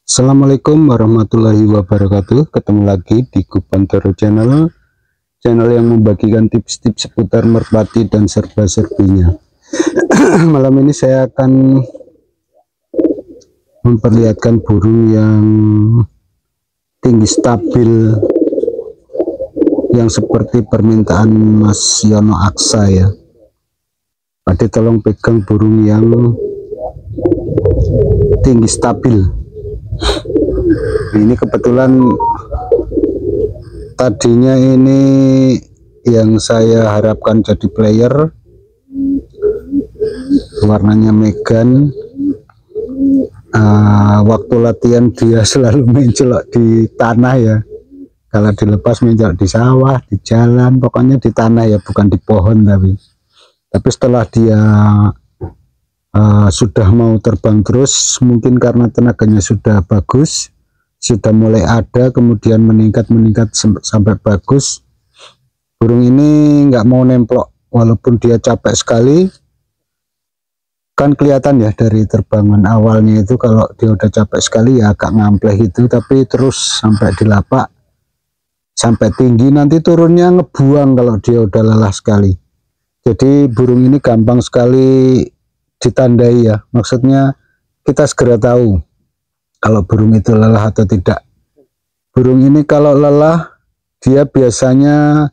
Assalamualaikum warahmatullahi wabarakatuh. Ketemu lagi di Gupantoro Channel yang membagikan tips-tips seputar merpati dan serba-serbinya. Malam ini saya akan memperlihatkan burung yang tinggi stabil, yang seperti permintaan Mas Yono Aksa ya. Pade tolong pegang burung yang tinggi stabil. Ini kebetulan tadinya ini yang saya harapkan jadi player, warnanya Megan. Waktu latihan dia selalu mencolok di tanah ya, kalau dilepas mencolok di sawah, di jalan, pokoknya di tanah ya, bukan di pohon. Tapi setelah dia sudah mau terbang terus, mungkin karena tenaganya sudah bagus, sudah mulai ada, kemudian meningkat sampai bagus, burung ini nggak mau nemplok walaupun dia capek sekali. Kan kelihatan ya dari terbangan awalnya itu, kalau dia udah capek sekali ya agak ngampleh gitu, tapi terus sampai di lapak, sampai tinggi, nanti turunnya ngebuang kalau dia udah lelah sekali. Jadi burung ini gampang sekali ditandai ya, maksudnya kita segera tahu kalau burung itu lelah atau tidak. Burung ini kalau lelah, dia biasanya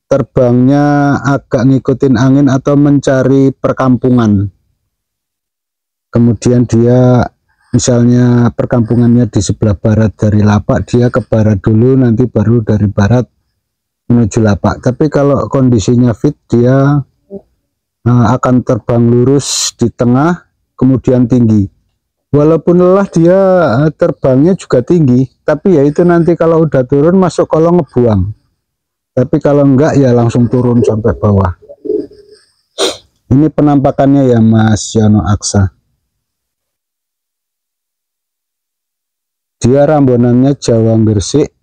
terbangnya agak ngikutin angin atau mencari perkampungan. Kemudian dia misalnya perkampungannya di sebelah barat dari lapak, dia ke barat dulu, nanti baru dari barat menuju lapak. Tapi kalau kondisinya fit, dia akan terbang lurus di tengah, kemudian tinggi. Walaupun lelah, dia terbangnya juga tinggi, tapi ya itu nanti kalau udah turun masuk kolong ngebuang. Tapi kalau enggak ya langsung turun sampai bawah. Ini penampakannya ya Mas Yono Aksa. Dia rambonannya Jawa Gresik,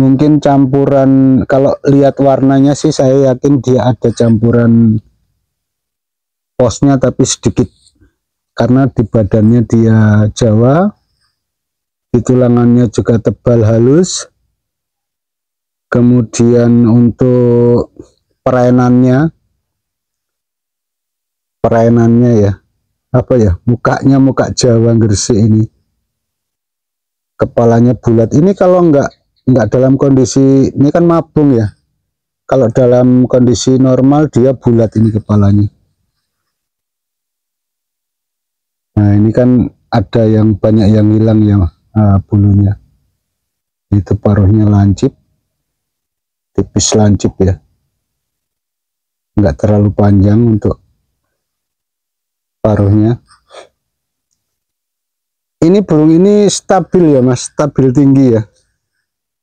mungkin campuran, kalau lihat warnanya sih saya yakin dia ada campuran posnya tapi sedikit, karena di badannya dia Jawa, di tulangannya juga tebal halus. Kemudian untuk perainannya ya, apa ya, mukanya muka Jawa Gresik ini. Kepalanya bulat. Ini kalau enggak dalam kondisi, ini kan mabung ya, kalau dalam kondisi normal dia bulat ini kepalanya. Nah ini kan ada yang banyak yang hilang ya bulunya. Itu paruhnya lancip, tipis lancip ya, enggak terlalu panjang untuk paruhnya. Ini burung ini stabil ya Mas, stabil tinggi ya.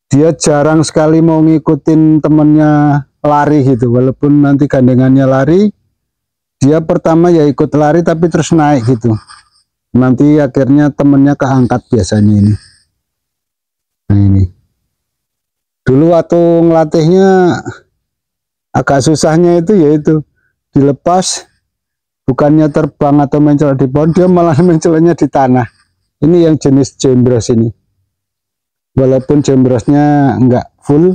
Dia jarang sekali mau ngikutin temennya lari gitu, walaupun nanti gandengannya lari, dia pertama ya ikut lari tapi terus naik gitu, nanti akhirnya temennya keangkat biasanya ini. Nah ini dulu waktu ngelatihnya agak susahnya itu yaitu dilepas, bukannya terbang atau mencolok di pohon, dia malah mencoloknya di tanah. Ini yang jenis jembros ini, walaupun jembrosnya enggak full,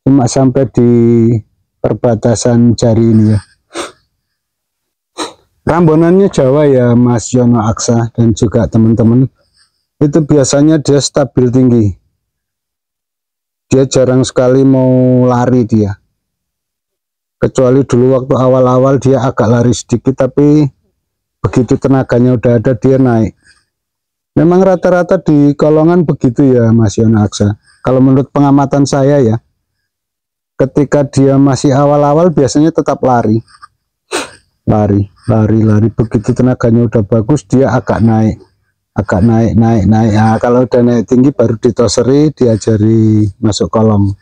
cuma sampai di perbatasan jari ini ya. Rambonannya Jawa ya Mas Yono Aksa dan juga teman-teman, itu biasanya dia stabil tinggi, dia jarang sekali mau lari dia, kecuali dulu waktu awal-awal dia agak lari sedikit, tapi begitu tenaganya udah ada dia naik. Memang rata-rata di kolongan begitu ya Mas Yono Aksa, kalau menurut pengamatan saya ya. Ketika dia masih awal-awal biasanya tetap lari, begitu tenaganya udah bagus dia agak naik. Nah, kalau udah naik tinggi baru ditoseri, diajari masuk kolong.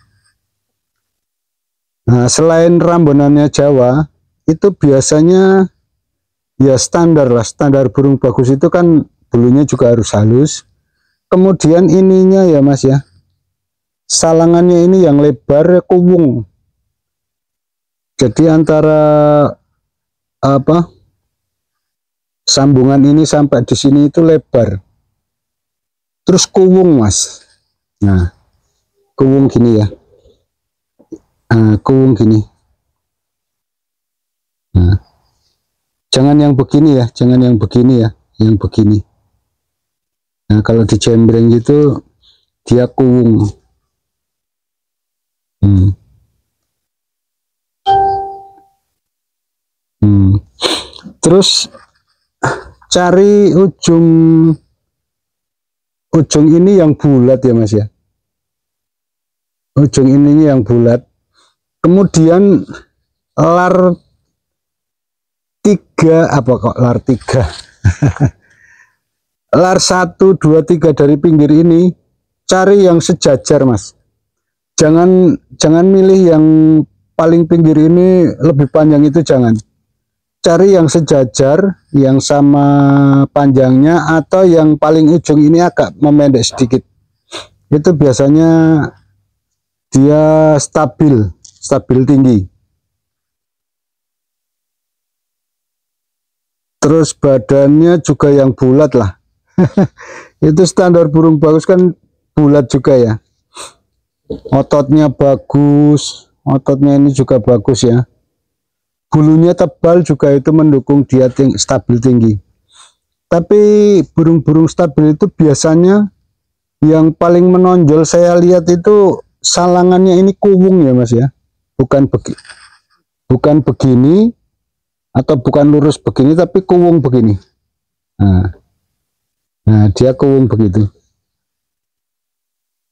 Nah selain rambonannya Jawa, itu biasanya ya standar lah, standar burung bagus itu kan bulunya juga harus halus. Kemudian ininya ya Mas ya, salangannya ini yang lebar kuwung. Jadi antara apa, sambungan ini sampai di sini itu lebar. terus kuwung mas. Nah kuwung gini ya, kuwung gini. Nah, jangan yang begini ya, jangan yang begini ya, yang begini. Nah kalau dijembreng gitu dia kuwung. Terus cari ujung ini yang bulat ya mas ya, ujung ininya yang bulat, kemudian lar 3 apa kok lar 3 lar 1 2 3 dari pinggir ini cari yang sejajar mas, jangan milih yang paling pinggir ini lebih panjang, itu jangan. Cari yang sejajar, yang sama panjangnya, atau yang paling ujung ini agak memendek sedikit. Itu biasanya dia stabil tinggi. Terus badannya juga yang bulat lah. Itu standar burung bagus kan bulat juga ya. Ototnya bagus, ototnya ini juga bagus ya. Bulunya tebal juga, itu mendukung dia stabil tinggi. Tapi burung-burung stabil itu biasanya yang paling menonjol saya lihat itu salangannya ini kuwung ya mas ya, bukan begini atau bukan lurus begini, tapi kuwung begini. Nah dia kuwung begitu.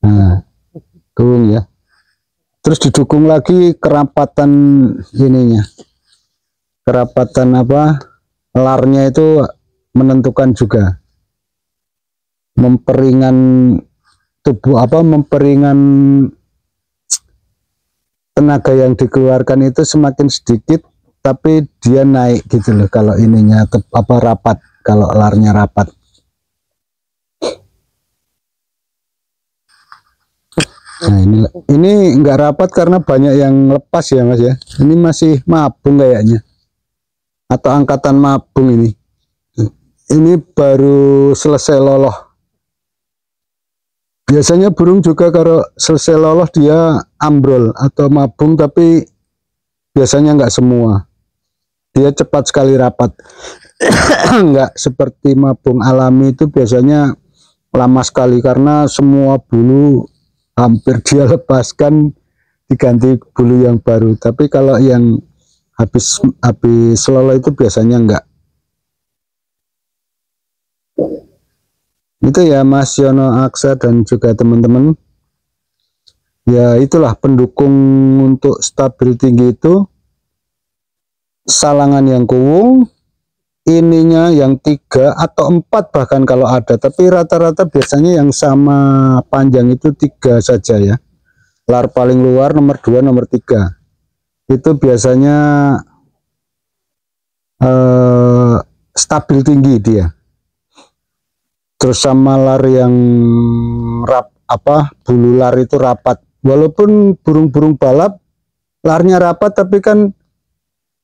Nah kuwung ya, terus didukung lagi kerapatan ininya, kerapatan apa larnya itu menentukan juga, memperingan tubuh, memperingan tenaga yang dikeluarkan itu semakin sedikit, tapi dia naik gitu loh kalau ininya rapat, kalau larnya rapat. Nah ini enggak rapat karena banyak yang lepas ya mas ya, ini masih mabung kayaknya, atau angkatan mabung ini baru selesai loloh. Biasanya burung juga kalau selesai loloh dia ambrol atau mabung, tapi biasanya enggak semua, dia cepat sekali rapat. Enggak seperti mabung alami itu biasanya lama sekali, karena semua bulu hampir dia lepaskan diganti bulu yang baru. Tapi kalau yang habis loloh itu biasanya enggak. Itu ya Mas Yono Aksa dan juga teman-teman ya, itulah pendukung untuk stabil tinggi itu salangan yang kuwung, ininya yang 3 atau 4 bahkan kalau ada, tapi rata-rata biasanya yang sama panjang itu 3 saja ya. Lar paling luar nomor 2 nomor 3 itu biasanya stabil tinggi dia. Terus sama lar yang bulu lar itu rapat, walaupun burung-burung balap larnya rapat, tapi kan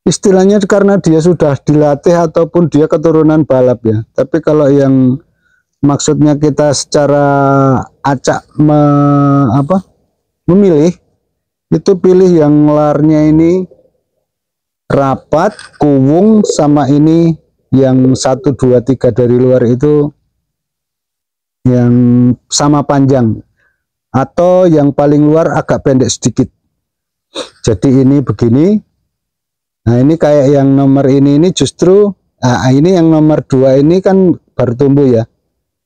istilahnya karena dia sudah dilatih ataupun dia keturunan balap ya. Tapi kalau yang maksudnya kita secara acak memilih, itu pilih yang larnya ini rapat, kuwung, sama ini yang 1 2 3 dari luar itu yang sama panjang, atau yang paling luar agak pendek sedikit. Jadi ini begini. Nah ini kayak yang nomor ini justru ini yang nomor 2 ini kan baru tumbuh ya.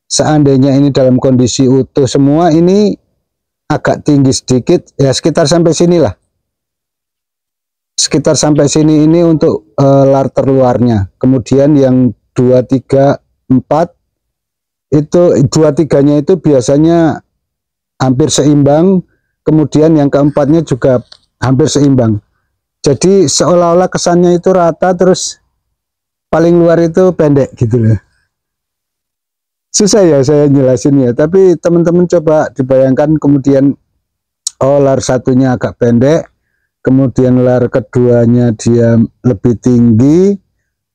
Seandainya ini dalam kondisi utuh semua, ini agak tinggi sedikit ya, sekitar sampai sinilah, sekitar sampai sini ini untuk lar terluarnya. Kemudian yang 2 3 4 itu 2-3-nya itu biasanya hampir seimbang, kemudian yang keempatnya juga hampir seimbang. Jadi seolah-olah kesannya itu rata, terus paling luar itu pendek gitu loh. Susah ya saya jelasin ya, tapi teman-teman coba dibayangkan, kemudian lar satunya agak pendek, kemudian lar keduanya dia lebih tinggi,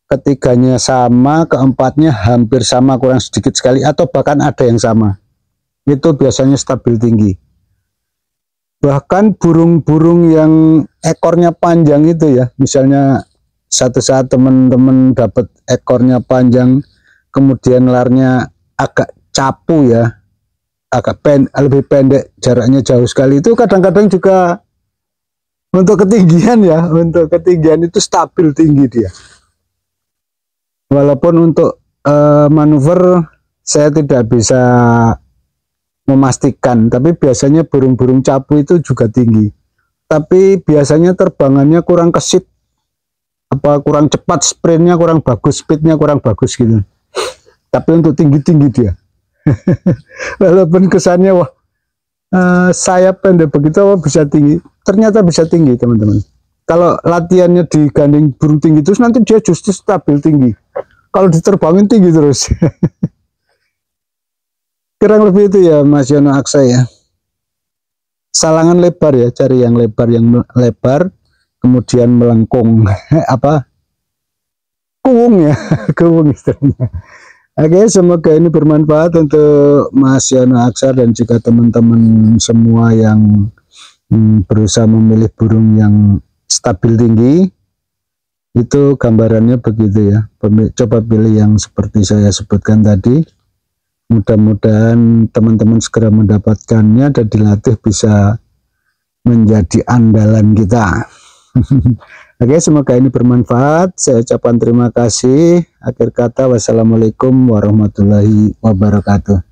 ketiganya sama, keempatnya hampir sama, kurang sedikit sekali, atau bahkan ada yang sama. itu biasanya stabil tinggi. Bahkan burung-burung yang ekornya panjang itu ya, misalnya satu saat teman-teman dapat ekornya panjang, kemudian larnya agak capu ya, lebih pendek, jaraknya jauh sekali, itu kadang-kadang juga untuk ketinggian ya, untuk ketinggian itu stabil tinggi dia. Walaupun untuk manuver saya tidak bisa memastikan, tapi biasanya burung-burung capu itu juga tinggi. Tapi biasanya terbangannya kurang kesit, kurang cepat, sprintnya kurang bagus, speednya kurang bagus gitu. Tapi untuk tinggi-tinggi dia. Walaupun kesannya wah sayap pendek begitu bisa tinggi, ternyata bisa tinggi teman-teman. Kalau latihannya digandeng burung tinggi terus nanti dia justru stabil tinggi. Kalau diterbangin tinggi terus. Kurang lebih itu ya Mas Yono Aksa ya. Salangan lebar ya, cari yang lebar, kemudian melengkung kuung ya, kuung istilahnya. Oke, semoga ini bermanfaat untuk Mas Yono Aksa dan juga teman-teman semua yang berusaha memilih burung yang stabil tinggi. Itu gambarannya begitu ya. Coba pilih yang seperti saya sebutkan tadi. Mudah-mudahan teman-teman segera mendapatkannya dan dilatih bisa menjadi andalan kita. Oke, semoga ini bermanfaat. Saya ucapkan terima kasih. Akhir kata, wassalamualaikum warahmatullahi wabarakatuh.